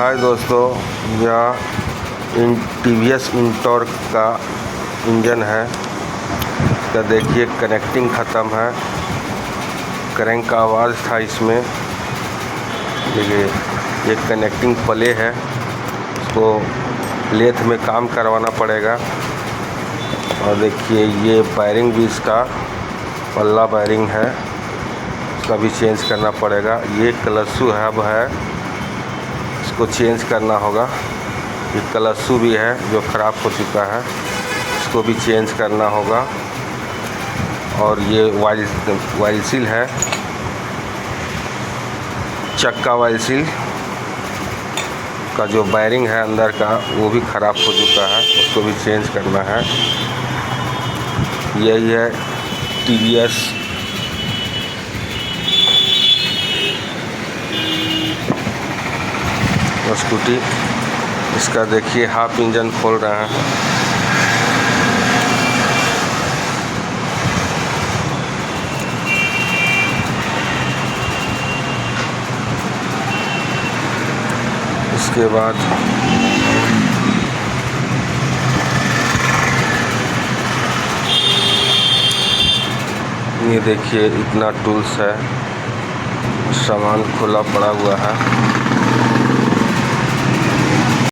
हाय दोस्तों, यह टीवीएस इंटॉर्क का इंजन है। इसका देखिए कनेक्टिंग ख़त्म है। क्रैंक का आवाज़ था इसमें। देखिए ये कनेक्टिंग प्ले है, इसको लेथ में काम करवाना पड़ेगा। और देखिए ये वायरिंग भी इसका पल्ला वायरिंग है, इसका भी चेंज करना पड़ेगा। ये क्लसू हब है, इसको चेंज करना होगा। ये क्लसू भी है जो ख़राब हो चुका है, इसको भी चेंज करना होगा। और ये वाइल सील है, चक्का वाइल सील का जो वायरिंग है अंदर का वो भी ख़राब हो चुका है, उसको भी चेंज करना है। यही है टीवीएस स्कूटी। इसका देखिए हाफ इंजन खोल रहे हैं। इसके बाद ये देखिए इतना टूल्स है, सामान खुला पड़ा हुआ है।